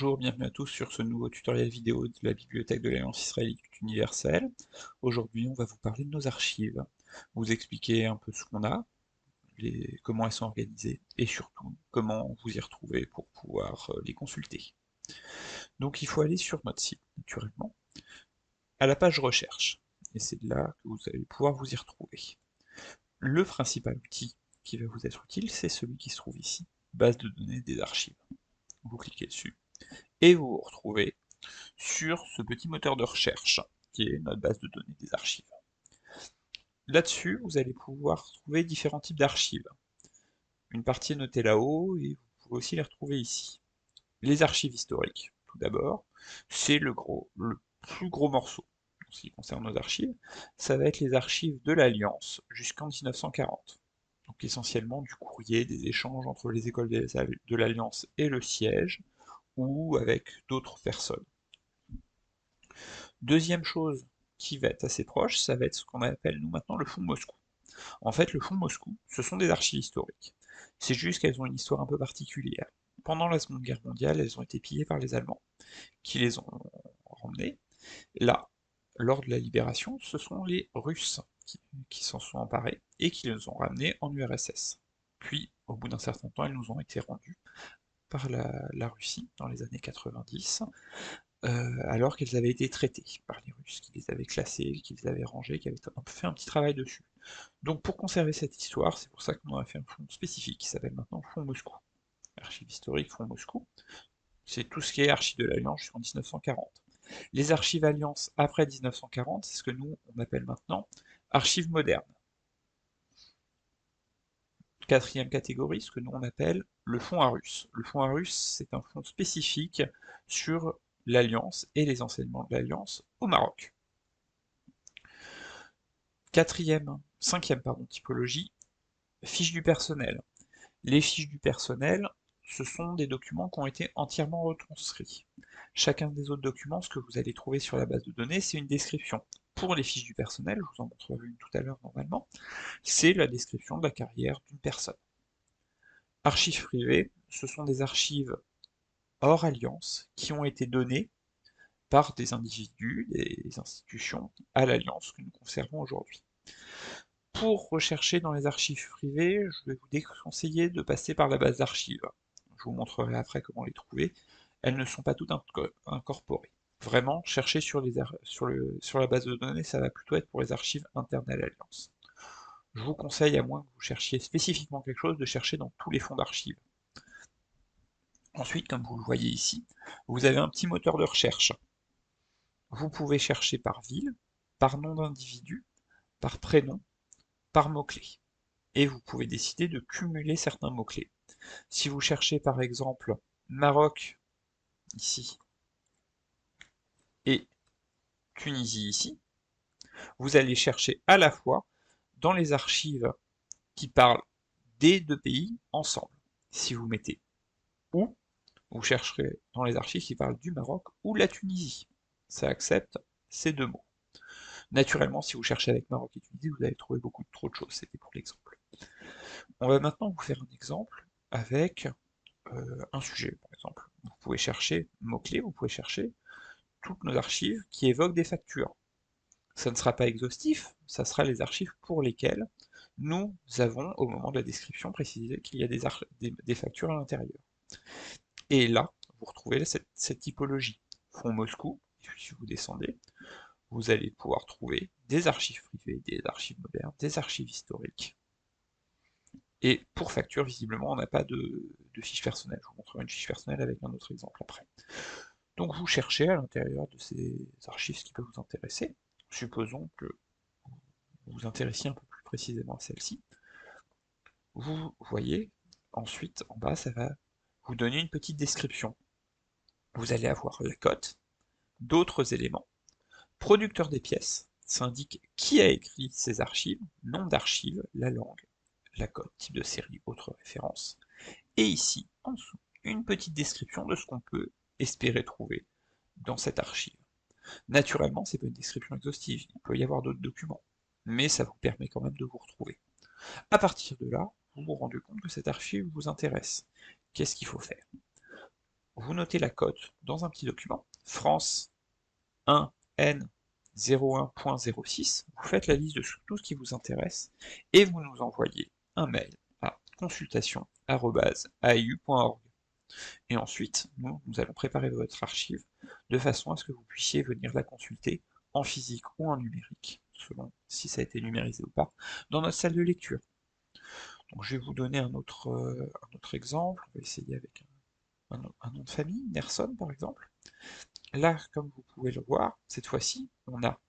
Bonjour, bienvenue à tous sur ce nouveau tutoriel vidéo de la Bibliothèque de l'Alliance israélite universelle. Aujourd'hui, on va vous parler de nos archives, vous expliquer un peu ce qu'on a, comment elles sont organisées, et surtout comment vous y retrouver pour pouvoir les consulter. Donc il faut aller sur notre site, naturellement, à la page recherche, et c'est là que vous allez pouvoir vous y retrouver. Le principal outil qui va vous être utile, c'est celui qui se trouve ici, base de données des archives. Vous cliquez dessus, et vous vous retrouvez sur ce petit moteur de recherche, qui est notre base de données des archives. Là-dessus, vous allez pouvoir trouver différents types d'archives. Une partie est notée là-haut, et vous pouvez aussi les retrouver ici. Les archives historiques, tout d'abord, c'est le plus gros morceau en ce qui concerne nos archives. Ça va être les archives de l'Alliance jusqu'en 1940. Donc essentiellement du courrier, des échanges entre les écoles de l'Alliance et le siège, ou avec d'autres personnes. Deuxième chose qui va être assez proche, ça va être ce qu'on appelle nous maintenant le fonds Moscou. En fait, le fonds Moscou, ce sont des archives historiques. C'est juste qu'elles ont une histoire un peu particulière. Pendant la Seconde Guerre mondiale, elles ont été pillées par les Allemands, qui les ont ramenées. Là, lors de la libération, ce sont les Russes qui s'en sont emparés et qui les ont ramenées en URSS. Puis, au bout d'un certain temps, elles nous ont été rendues par la Russie dans les années 90, alors qu'elles avaient été traitées par les Russes, qui les avaient classées, qui les avaient rangées, qui avaient fait un petit travail dessus. Donc pour conserver cette histoire, c'est pour ça qu'on a fait un fonds spécifique qui s'appelle maintenant Fonds Moscou. Archives historiques Fonds Moscou, c'est tout ce qui est archives de l'Alliance jusqu'en 1940. Les archives Alliance après 1940, c'est ce que nous on appelle maintenant archives modernes. Quatrième catégorie, ce que nous on appelle le fonds Arus. Le fonds Arus, c'est un fonds spécifique sur l'Alliance et les enseignements de l'Alliance au Maroc. Cinquième typologie, fiches du personnel. Les fiches du personnel, ce sont des documents qui ont été entièrement retranscrits. Chacun des autres documents, ce que vous allez trouver sur la base de données, c'est une description. Pour les fiches du personnel, je vous en montrerai une tout à l'heure normalement, c'est la description de la carrière d'une personne. Archives privées, ce sont des archives hors alliance qui ont été données par des individus, des institutions à l'alliance que nous conservons aujourd'hui. Pour rechercher dans les archives privées, je vais vous déconseiller de passer par la base d'archives. Je vous montrerai après comment les trouver. Elles ne sont pas toutes incorporées. Vraiment, chercher sur la base de données, ça va plutôt être pour les archives internes à l'Alliance. Je vous conseille, à moins que vous cherchiez spécifiquement quelque chose, de chercher dans tous les fonds d'archives. Ensuite, comme vous le voyez ici, vous avez un petit moteur de recherche. Vous pouvez chercher par ville, par nom d'individu, par prénom, par mot-clé. Et vous pouvez décider de cumuler certains mots-clés. Si vous cherchez par exemple Maroc ici et Tunisie ici, vous allez chercher à la fois dans les archives qui parlent des deux pays ensemble. Si vous mettez ou, vous chercherez dans les archives qui parlent du Maroc ou la Tunisie. Ça accepte ces deux mots. Naturellement, si vous cherchez avec Maroc et Tunisie, vous allez trouver beaucoup trop de choses, c'était pour l'exemple. On va maintenant vous faire un exemple avec un sujet, par exemple. Vous pouvez chercher mots-clés, vous pouvez chercher toutes nos archives qui évoquent des factures. Ça ne sera pas exhaustif, ça sera les archives pour lesquelles nous avons, au moment de la description, précisé qu'il y a des factures à l'intérieur. Et là, vous retrouvez cette typologie. Fonds Moscou, si vous descendez, vous allez pouvoir trouver des archives privées, des archives modernes, des archives historiques. Et pour facture, visiblement, on n'a pas de fiche personnelle. Je vous montrerai une fiche personnelle avec un autre exemple après. Donc vous cherchez à l'intérieur de ces archives ce qui peut vous intéresser. Supposons que vous vous intéressiez un peu plus précisément à celle-ci. Vous voyez, ensuite, en bas, ça va vous donner une petite description. Vous allez avoir la cote, d'autres éléments, producteur des pièces, ça indique qui a écrit ces archives, nom d'archive, la langue, la cote, type de série, autre référence, et ici, en dessous, une petite description de ce qu'on peut espérer trouver dans cette archive. Naturellement, c'est pas une description exhaustive, il peut y avoir d'autres documents, mais ça vous permet quand même de vous retrouver. À partir de là, vous vous rendez compte que cette archive vous intéresse. Qu'est-ce qu'il faut faire? vous notez la cote dans un petit document, France 1N01.06, vous faites la liste de tout ce qui vous intéresse, et vous nous envoyez un mail à consultation@aiu.org. Et ensuite, nous allons préparer votre archive de façon à ce que vous puissiez venir la consulter en physique ou en numérique, selon si ça a été numérisé ou pas, dans notre salle de lecture. Donc je vais vous donner un autre exemple, on va essayer avec un nom de famille, Nerson par exemple. Là, comme vous pouvez le voir, cette fois-ci, on a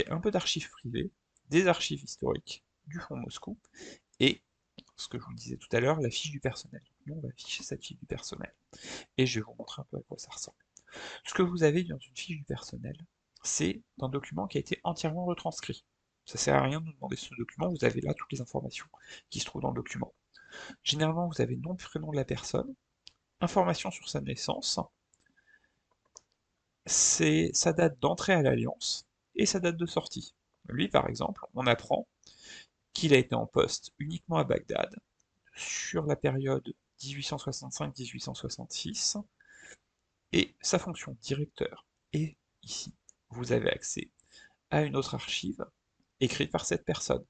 un peu d'archives privées, des archives historiques du fonds Moscou, et ce que je vous disais tout à l'heure, la fiche du personnel. Nous, on va afficher cette fiche du personnel, et je vais vous montrer un peu à quoi ça ressemble. Ce que vous avez dans une fiche du personnel, c'est un document qui a été entièrement retranscrit. Ça sert à rien de nous demander ce document, vous avez là toutes les informations qui se trouvent dans le document. Généralement, vous avez nom, prénom de la personne, information sur sa naissance, c'est sa date d'entrée à l'Alliance et sa date de sortie. Lui, par exemple, on apprend qu'il a été en poste uniquement à Bagdad sur la période 1865-1866 et sa fonction directeur. Et ici, vous avez accès à une autre archive écrite par cette personne,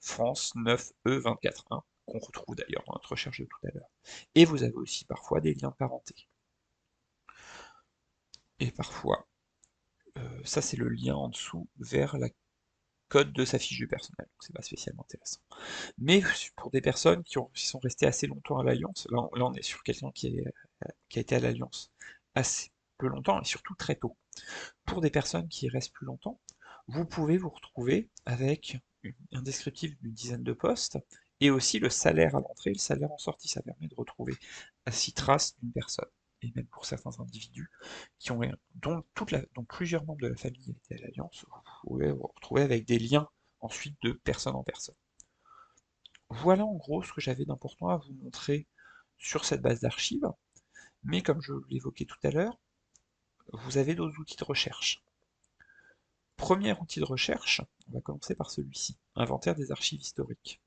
France 9E241, qu'on retrouve d'ailleurs dans notre recherche de tout à l'heure. Et vous avez aussi parfois des liens de parenté. Et parfois, ça c'est le lien en dessous vers la code de sa fiche du personnel, donc c'est pas spécialement intéressant. Mais pour des personnes qui sont restées assez longtemps à l'Alliance, là on est sur quelqu'un qui a été à l'Alliance assez peu longtemps et surtout très tôt. Pour des personnes qui y restent plus longtemps, vous pouvez vous retrouver avec un descriptif d'une dizaine de postes et aussi le salaire à l'entrée et le salaire en sortie. Ça permet de retrouver ainsi trace d'une personne. Et même pour certains individus dont plusieurs membres de la famille étaient à l'Alliance, vous pouvez vous retrouver avec des liens ensuite de personne en personne. Voilà en gros ce que j'avais d'important à vous montrer sur cette base d'archives, mais comme je l'évoquais tout à l'heure, vous avez d'autres outils de recherche. Premier outil de recherche, on va commencer par celui-ci, inventaire des archives historiques.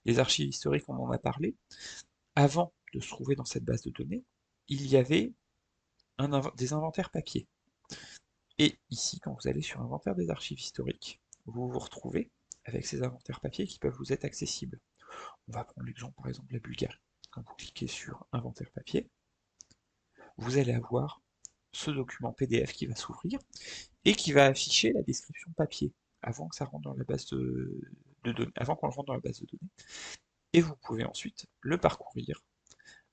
Les archives historiques, on en a parlé. Avant de se trouver dans cette base de données, il y avait des inventaires papier. Et ici, quand vous allez sur inventaire des archives historiques, vous vous retrouvez avec ces inventaires papier qui peuvent vous être accessibles. On va prendre l'exemple par exemple de la Bulgarie. Quand vous cliquez sur inventaire papier, vous allez avoir ce document PDF qui va s'ouvrir et qui va afficher la description papier avant que ça rentre dans la base de données, avant qu'on le rentre dans la base de données. Et vous pouvez ensuite le parcourir,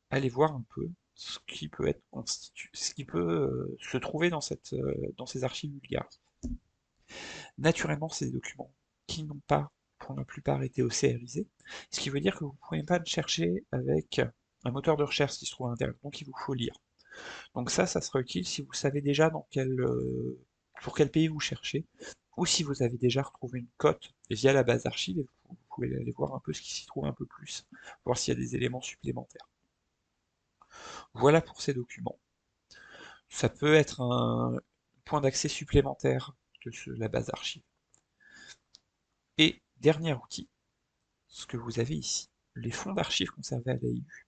aller voir un peu ce qui peut être ce qui peut se trouver dans ces archives bulgares. Naturellement, c'est des documents qui n'ont pas, pour la plupart, été OCRisés, ce qui veut dire que vous ne pouvez pas le chercher avec un moteur de recherche qui se trouve à l'intérieur, donc il vous faut lire. Donc ça sera utile si vous savez déjà pour quel pays vous cherchez, ou si vous avez déjà retrouvé une cote via la base d'archives, et vous pouvez aller voir un peu ce qui s'y trouve un peu plus, voir s'il y a des éléments supplémentaires. Voilà pour ces documents. Ça peut être un point d'accès supplémentaire de la base d'archives. Et dernier outil, ce que vous avez ici, les fonds d'archives conservés à l'AIU.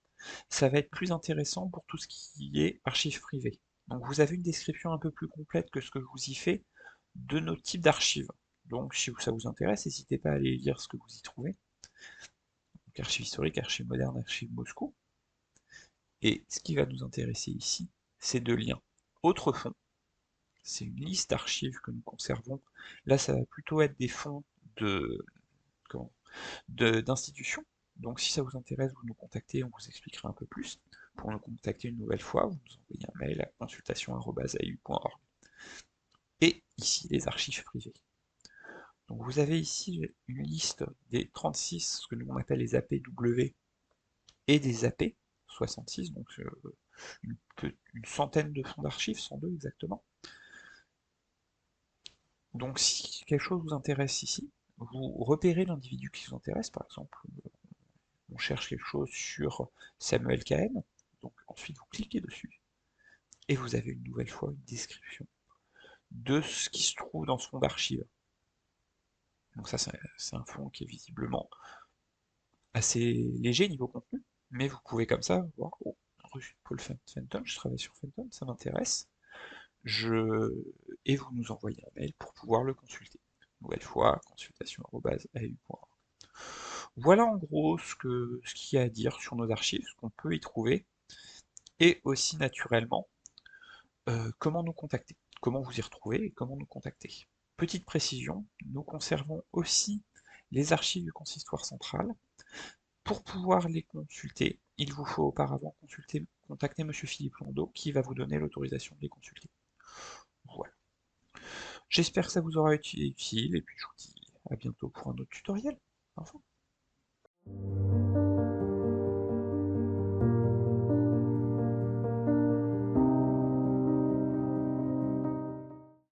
Ça va être plus intéressant pour tout ce qui est archives privées. Donc vous avez une description un peu plus complète que ce que je vous y fais de nos types d'archives. Donc si ça vous intéresse, n'hésitez pas à aller lire ce que vous y trouvez. Donc archives historiques, archives modernes, archives Moscou. Et ce qui va nous intéresser ici, c'est deux liens. Autres fonds, c'est une liste d'archives que nous conservons. Là, ça va plutôt être des fonds d'institutions. Donc si ça vous intéresse, vous nous contactez, on vous expliquera un peu plus. Pour nous contacter une nouvelle fois, vous nous envoyez un mail à consultation@aiu.org. Et ici, les archives privées. Donc vous avez ici une liste des 36, ce que nous on appelle les APW, et des AP, 66, donc une centaine de fonds d'archives, 102 exactement. Donc si quelque chose vous intéresse ici, vous repérez l'individu qui vous intéresse, par exemple, on cherche quelque chose sur Samuel Cohen, donc ensuite vous cliquez dessus, et vous avez une nouvelle fois une description de ce qui se trouve dans ce fonds d'archives. Donc ça c'est un fonds qui est visiblement assez léger niveau contenu, mais vous pouvez comme ça voir, oh, reçu de Paul Fenton, je travaille sur Fenton, ça m'intéresse. Et vous nous envoyez un mail pour pouvoir le consulter. Nouvelle fois, consultation@au.org. Voilà en gros ce qu'il y a à dire sur nos archives, ce qu'on peut y trouver, et aussi naturellement comment nous contacter, comment vous y retrouver et comment nous contacter. Petite précision, nous conservons aussi les archives du Consistoire central. Pour pouvoir les consulter, il vous faut auparavant contacter Monsieur Philippe Londeau qui va vous donner l'autorisation de les consulter. Voilà. J'espère que ça vous aura été utile et puis je vous dis à bientôt pour un autre tutoriel. Au revoir.